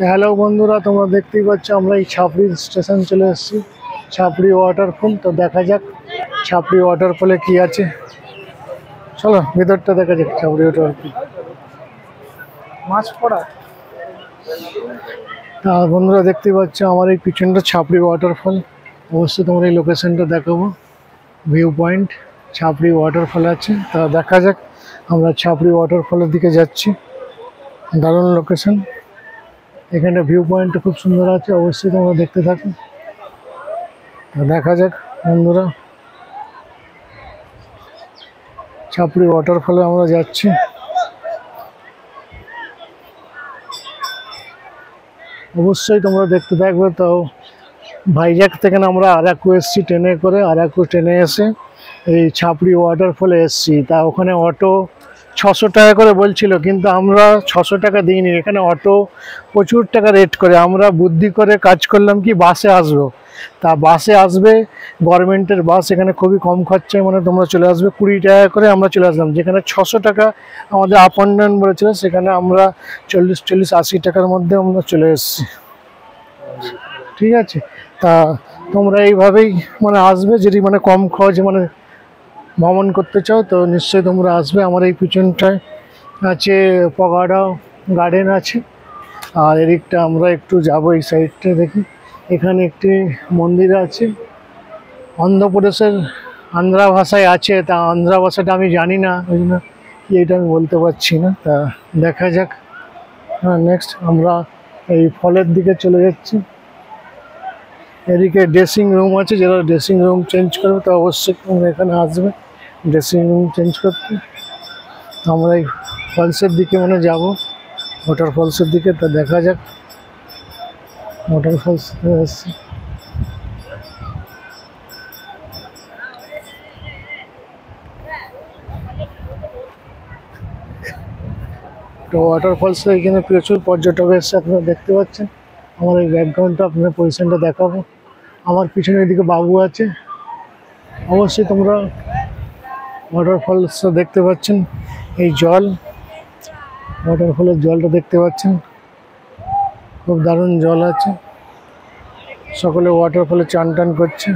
Hello বন্ধুরা, তোমরা দেখতেই পাচ্ছ আমরা এই ছাপড়ি স্টেশন চলে এসেছি। ছাপড়ি ওয়াটারফল, তো দেখা যাক ছাপড়ি ওয়াটারফলে কি আছে। চলো ভেতরটা দেখা যাক ছাপড়ি ওয়াটারফল। মাছ পড়া। তা বন্ধুরা দেখতেই পাচ্ছ আমার এই পিছনটা ছাপড়ি ওয়াটারফল। অবশ্যই তোমরা এই লোকেশনটা দেখাবো। ভিউ পয়েন্ট ছাপড়ি ওয়াটারফল আছে। তা দেখা যাক, আমরা ছাপড়ি ওয়াটারফলের দিকে যাচ্ছি। দারুণ লোকেশন, এখানে ভিউ পয়েন্টটা খুব সুন্দর আছে। অবশ্যই তোমরা দেখতে থাকো। দেখা যাক বন্ধুরা, ছাপড়ি ওয়াটারফলে আমরা যাচ্ছি। অবশ্যই তোমরা দেখতে থাকবে। তো ভাইজ্যাক থেকে আমরা আরাকু এসছি ট্রেনে করে। আরাকু ট্রেনে এসে এই ছাপড়ি ওয়াটারফলে এসছি। তা ওখানে অটো 600 টাকা করে বলছিল, কিন্তু আমরা 600 টাকা দিইনি। এখানে অটো প্রচুর টাকা রেট করে। আমরা বুদ্ধি করে কাজ করলাম কি বাসে আসবো। তা বাসে আসবে, গভর্নমেন্টের বাস, এখানে খুবই কম খরচায় মানে তোমরা চলে আসবে। 20 টাকা করে আমরা চলে আসলাম। যেখানে 600 টাকা আমাদের আপ অ্যান্ড ডাউন বলেছিল, সেখানে আমরা 40-80 টাকার মধ্যে আমরা চলে এসেছি। ঠিক আছে, তা তোমরা এইভাবেই মানে আসবে, যদি মানে কম খরচে মানে ভ্রমণ করতে চাও তো নিশ্চয়ই তোমরা আসবে। আমার এই পিছনটায় আছে পগাডা গার্ডেন আছে, আর এদিকটা আমরা একটু যাবো এই সাইডটা দেখি। এখানে একটি মন্দির আছে, অন্ধ্রপ্রদেশের আন্ধ্রা ভাষায় আছে। তা আন্ধ্রা ভাষাটা আমি জানি না, ওই জন্য কি এটা আমি বলতে পারছি না। তা দেখা যাক। হ্যাঁ, নেক্সট আমরা এই ফলের দিকে চলে যাচ্ছি। এদিকে ড্রেসিং রুম আছে, যারা ড্রেসিং রুম চেঞ্জ করবে তো অবশ্যই তোমরা এখানে আসবে ড্রেসিং রুম চেঞ্জ করতে। আমরা এই ফলসের দিকে মানে যাব, ওয়াটার ফলসের দিকে। তা দেখা যাক ওয়াটার ফলস আসছে। তো ওয়াটার ফলসে এখানে প্রচুর পর্যটক এসছে, আপনারা দেখতে পাচ্ছেন। আমার এই ব্যাকগ্রাউন্ডটা আপনার পজিশনটা দেখাবো। আমার পিছনের দিকে বাবু আছে। অবশ্যই তোমরা ওয়াটারফলসটা দেখতে পাচ্ছেন, এই জল, ওয়াটারফলের জলটা দেখতে পাচ্ছেন, খুব দারুণ জল আছে। সকলে ওয়াটারফলে চান টান করছে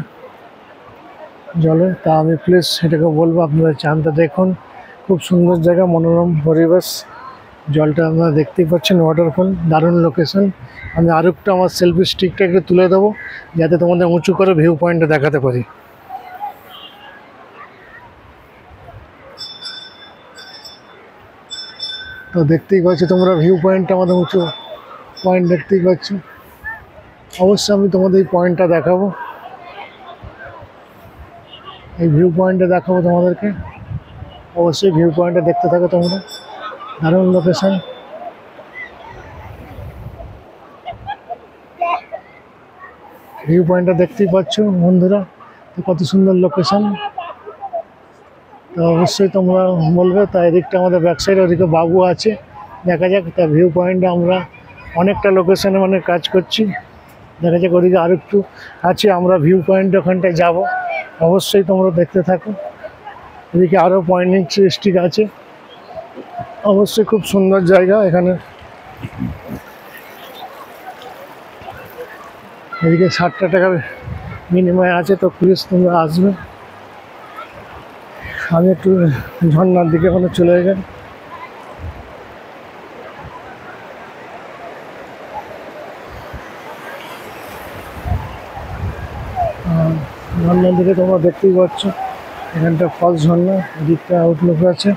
জলে। তা আমি প্লিজ এটাকে বলবো আপনারা চানটা দেখুন, খুব সুন্দর জায়গা, মনোরম পরিবেশ। জলটা আপনারা দেখতেই পাচ্ছেন, ওয়াটারফল, দারুণ লোকেশন। আমি আর একটু আমার সেলফি স্টিকটা একটু তুলে দেবো, যাতে তোমাদের উঁচু করে ভিউ পয়েন্টটা দেখাতে পারি। তো দেখতেই পাচ্ছ তোমরা ভিউ পয়েন্টটা, আমাদের উঁচু পয়েন্ট দেখতেই পাচ্ছ। অবশ্যই আমি তোমাদের এই পয়েন্টটা দেখাবো, এই ভিউ পয়েন্টটা দেখাবো তোমাদেরকে। অবশ্যই ভিউ পয়েন্টটা দেখতে থাকো তোমরা, দারুণ লোকেশন। ভিউ পয়েন্টটা দেখতেই পাচ্ছ বন্ধুরা, তো কত সুন্দর লোকেশন। তো অবশ্যই তোমরা বলবে। তা এদিকটা আমাদের ব্যাক সাইড, ওদিকে বাবু আছে, দেখা যাক। তা ভিউ পয়েন্টে আমরা অনেকটা লোকেশনে মানে কাজ করছি। দেখা যাক ওদিকে আর একটু আছে, আমরা ভিউ পয়েন্ট ওখানটায় যাব। অবশ্যই তোমরা দেখতে থাকো। এদিকে আরও পয়েন্টিং স্টিক আছে, অবশ্যই খুব সুন্দর জায়গা এখানে। এদিকে 60 টাকার বিনিময়ে আছে, তো প্লিজ তোমরা আসবে। আমি একটু ঝর্নার দিকে মানে চলে যাই। ঝর্নার দিকে তোমরা দেখতেই পাচ্ছ, এখানটা ফলস ঝর্না, এদিকটা আউটলুক আছে।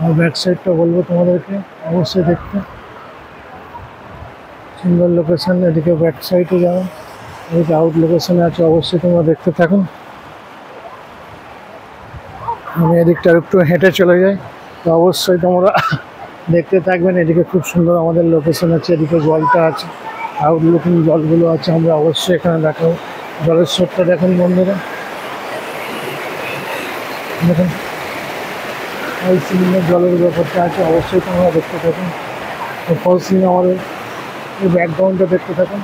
আর ব্যাক সাইডটা বলবো তোমাদেরকে অবশ্যই দেখতে, সুন্দর লোকেশন। এদিকে ব্যাক সাইডে যাও, এদিকে আউট লোকেশনে আছে, অবশ্যই তোমরা দেখতে থাকুন। আমি এদিকটা একটু হেঁটে চলে যাই, তো অবশ্যই তোমরা দেখতে থাকবেন। এদিকে খুব সুন্দর আমাদের লোকেশন আছে, এদিকে জলটা আছে, আউটলুকিং জলগুলো আছে, আমরা অবশ্যই এখানে দেখাবো। জলের স্রোতটা দেখুন বন্ধুরা, দেখুন ফলস সিলিংয়ের জলের ব্যাপারটা আছে, অবশ্যই তোমরা দেখতে থাকুন। ফলস সিলিং আমাদের এই ব্যাকগ্রাউন্ডটা দেখতে থাকুন,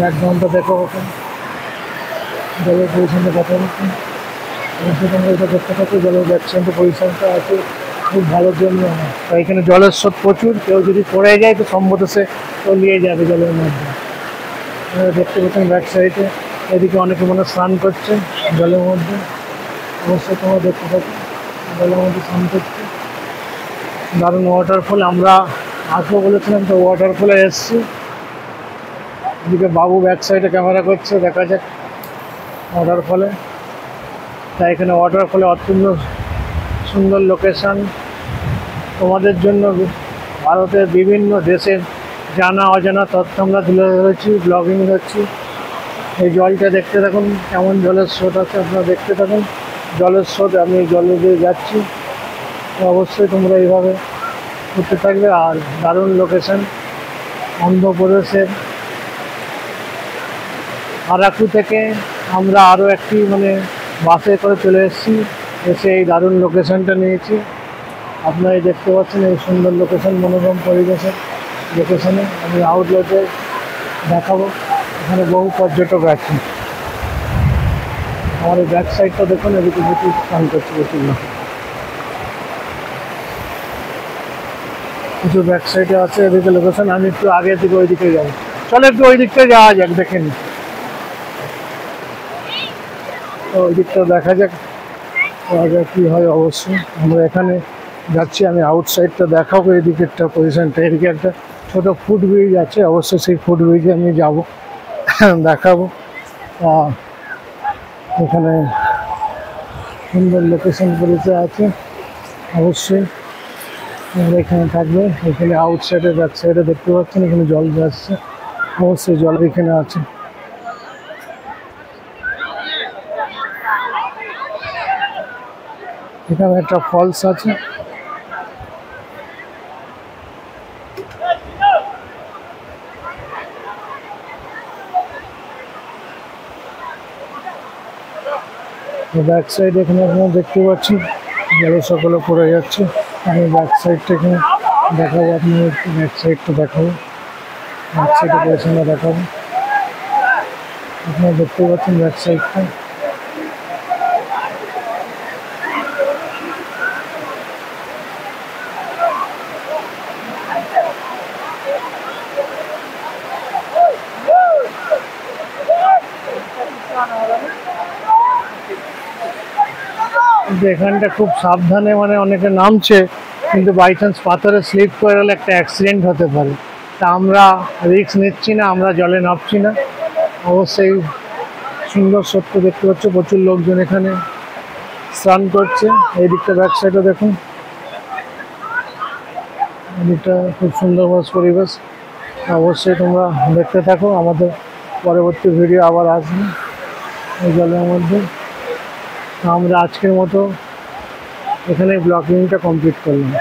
ব্যাকগ্রাউন্ডটা দেখো ওখানে জলের পজিশনটা দেখা যাচ্ছে। অবশ্যই তোমরা এটা দেখতে থাকো, জলের ব্যাকগ্রাউন্ডের পজিশনটা আছে, খুব ভালোর জন্য। এখানে জলের স্রোত প্রচুর, কেউ যদি পড়ে যায় তো সম্ভবত সে তলিয়ে যাবে জলের মধ্যে। দেখতে পাচ্ছেন ব্যাক সাইডে এদিকে অনেকে মনে স্নান করছে জলের মধ্যে, অবশ্যই তোমরা দেখতে পাচ্ছ জলের মধ্যে স্নান করছে। দারুণ ওয়াটারফল, আমরা আসবো বলেছিলাম তো ওয়াটারফলে এসছি। এদিকে বাবু ব্যাক সাইডে ক্যামেরা করছে, দেখা যাক ওয়াটারফলে। তাই এখানে ওয়াটারফলে অত্যন্ত সুন্দর লোকেশান তোমাদের জন্য। ভারতের বিভিন্ন দেশের জানা অজানা তথ্য আমরা তুলে ধরেছি, ব্লগিং করছি। এই জলটা দেখতে থাকুন, কেমন জলের স্রোত আছে আপনারা দেখতে থাকুন। জলের স্রোত, আমি জলে দিয়ে যাচ্ছি, অবশ্যই তোমরা এইভাবে ঘুরতে থাকবে। আর দারুণ লোকেশান অন্ধ্রপ্রদেশের আরাকু থেকে আমরা আরও একটি বাসে করে চলে এসেছি, এসে এই দারুণ লোকেশানটা নিয়েছি। আপনারা দেখতে পাচ্ছেন এই সুন্দর লোকেশান, মনোরম পরিবেশের লোকেশানে আমি আউটলেটে দেখাবো। এখানে বহু পর্যটক আছে। আমার এই ব্যাক সাইডটা দেখুন, এদিকে প্রচুর স্নান করছে প্রচুর লোক। কিছু ব্যাক সাইডে আছে এদিকে লোকেশান, আমি একটু আগের দিকে ওই দিকে যাবো। চলো একটু ওই দিকটা যাওয়া যাক, দেখে নি তো ওই দিকটা দেখা যাক কী হয়। অবশ্যই আমরা এখানে যাচ্ছি, আমি আউটসাইডটা দেখাবো এই দিকেরটা পজিশনটা। এদিকে একটা ছোটো ফুট ব্রিজ আছে, অবশ্যই সেই ফুট ব্রিজে আমি যাব, দেখাবো। এখানে সুন্দর লোকেশন পরিচয় আছে, অবশ্যই আমরা এখানে থাকবে। এখানে আউটসাইডে ব্যাক সাইডে দেখতে পাচ্ছেন এখানে জল যাচ্ছে, অবশ্যই জল এখানে আছে। এখানে একটা ফলস আছে, ব্যাক সাইড এখানে আপনারা দেখতে পাচ্ছেন জলে সকলে পড়ে যাচ্ছে। আমি ব্যাক সাইডটা এখানে দেখাবো, আপনার ব্যাক সাইডটা দেখাবো, ব্যাক সাইডে পয়সা দেখাবো। আপনারা দেখতে পাচ্ছেন ব্যাক সাইডটা। কিন্তু এখানটা খুব সাবধানে অনেকে নামছে, কিন্তু বাই চান্স পাথরে স্লিপ করে গেলে একটা অ্যাক্সিডেন্ট হতে পারে। তা আমরা রিস্ক নিচ্ছি না, আমরা জলে নামছি না। অবশ্যই সুন্দর সত্য দেখতে পাচ্ছ, প্রচুর লোকজন এখানে স্নান করছে। এই দিকটা ব্যাক সাইডে দেখুন, এদিকটা খুব সুন্দর পরিবেশ। অবশ্যই তোমরা দেখতে থাকো, আমাদের পরবর্তী ভিডিও আবার আসবে এই জলের মধ্যে। আমরা আজকের মতো এখানে ব্লগিংটা কমপ্লিট করলাম।